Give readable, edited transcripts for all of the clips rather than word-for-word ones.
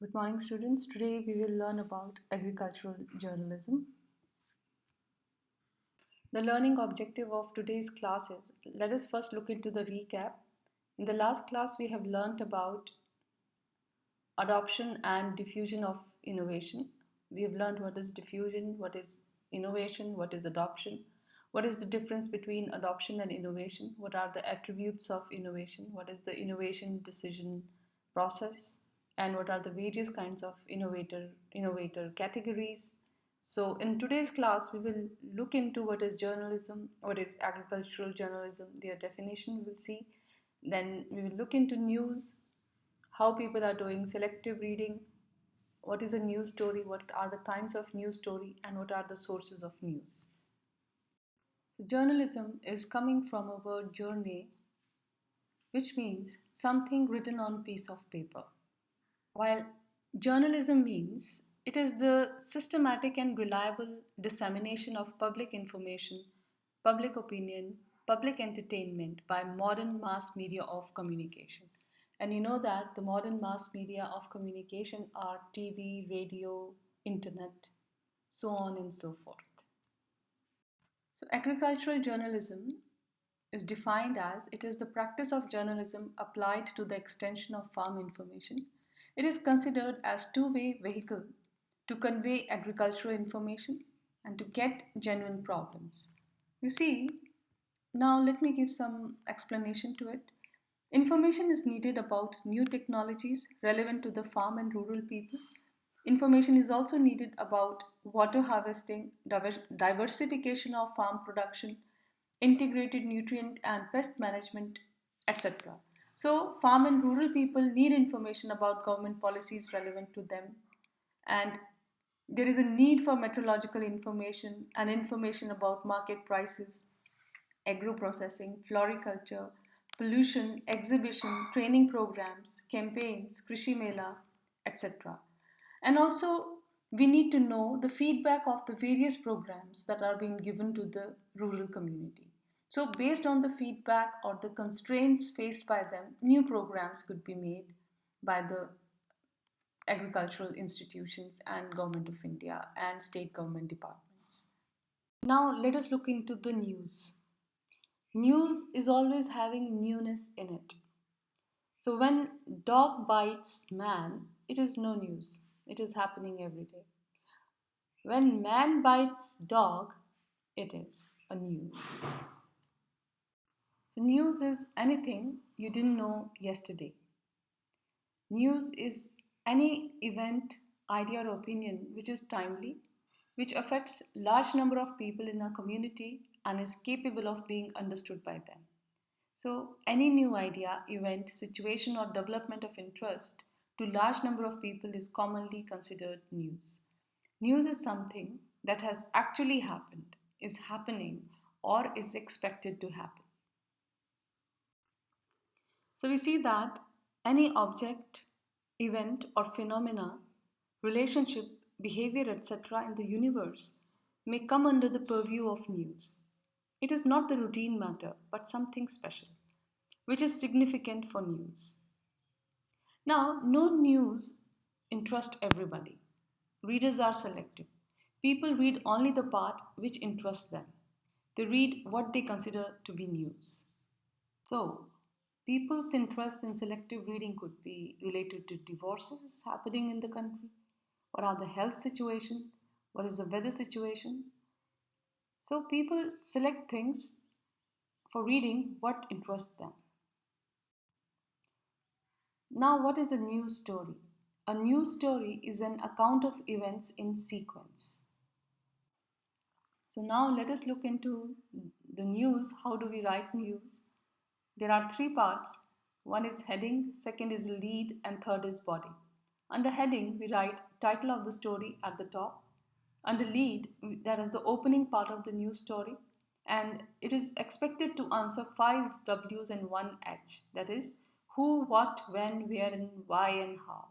Good morning, students. Today we will learn about agricultural journalism. The learning objective of today's class is, let us first look into the recap. In the last class, we have learnt about adoption and diffusion of innovation. We have learned what is diffusion, what is innovation, what is adoption, what is the difference between adoption and innovation, what are the attributes of innovation, what is the innovation decision process, and what are the various kinds of innovator categories. So in today's class, we will look into what is journalism, what is agricultural journalism, their definition we'll see. Then we will look into news, how people are doing selective reading, what is a news story, what are the kinds of news story, and what are the sources of news. So journalism is coming from a word journey, which means something written on a piece of paper. While journalism means it is the systematic and reliable dissemination of public information, public opinion, public entertainment by modern mass media of communication. And you know that the modern mass media of communication are TV, radio, internet, so on and so forth. So, agricultural journalism is defined as it is the practice of journalism applied to the extension of farm information. It is considered as two-way vehicle to convey agricultural information and to get genuine problems. You see, now let me give some explanation to it. Information is needed about new technologies relevant to the farm and rural people. Information is also needed about water harvesting, diversification of farm production, integrated nutrient and pest management, etc. So, farm and rural people need information about government policies relevant to them, and there is a need for meteorological information and information about market prices, agro processing, floriculture, pollution, exhibition, training programs, campaigns, Krishi Mela, etc. And also, we need to know the feedback of the various programs that are being given to the rural community. So, based on the feedback or the constraints faced by them, new programs could be made by the agricultural institutions and Government of India and state government departments. Now, let us look into the news. News is always having newness in it. So when dog bites man, it is no news. It is happening every day. When man bites dog, it is a news. So news is anything you didn't know yesterday. News is any event, idea or opinion which is timely, which affects large number of people in a community and is capable of being understood by them. So, any new idea, event, situation, or development of interest to large number of people is commonly considered news. News is something that has actually happened, is happening, or is expected to happen. So, we see that any object, event, or phenomena, relationship, behavior, etc., in the universe may come under the purview of news. It is not the routine matter, but something special, which is significant for news. Now, no news interests everybody. Readers are selective. People read only the part which interests them. They read what they consider to be news. So, people's interest in selective reading could be related to divorces happening in the country, what are the health situation, what is the weather situation. So, people select things for reading what interests them. Now, what is a news story? A news story is an account of events in sequence. So, now let us look into the news. How do we write news? There are three parts. One is heading, second is lead, and third is body. Under heading, we write title of the story at the top. Under lead, that is the opening part of the news story, and it is expected to answer 5 W's and 1 H. That is who, what, when, where, and why, and how.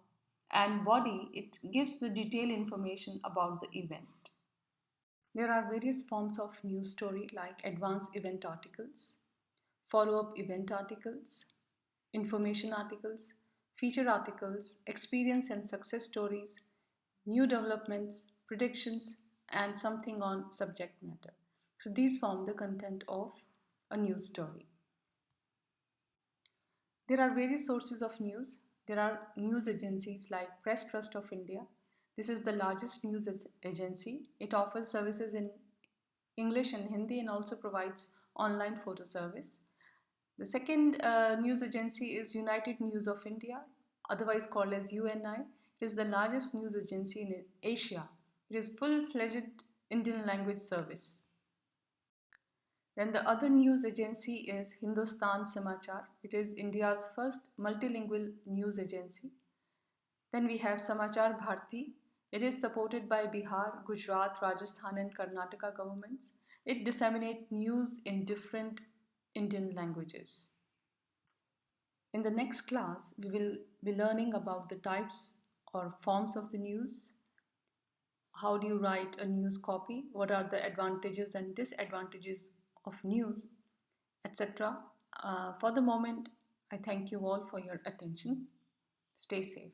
And body, it gives the detailed information about the event. There are various forms of news story like advanced event articles, follow-up event articles, information articles, feature articles, experience and success stories, new developments, predictions, and something on subject matter. So these form the content of a news story. There are various sources of news. There are news agencies like Press Trust of India. This is the largest news agency. It offers services in English and Hindi and also provides online photo service. The second news agency is United News of India, otherwise called as UNI. It is the largest news agency in Asia. It is full-fledged Indian language service. Then the other news agency is Hindustan Samachar. It is India's first multilingual news agency. Then we have Samachar Bharti. It is supported by Bihar, Gujarat, Rajasthan and Karnataka governments. It disseminates news in different Indian languages. In the next class, we will be learning about the types or forms of the news. How do you write a news copy? What are the advantages and disadvantages of news, etc. For the moment, I thank you all for your attention. Stay safe.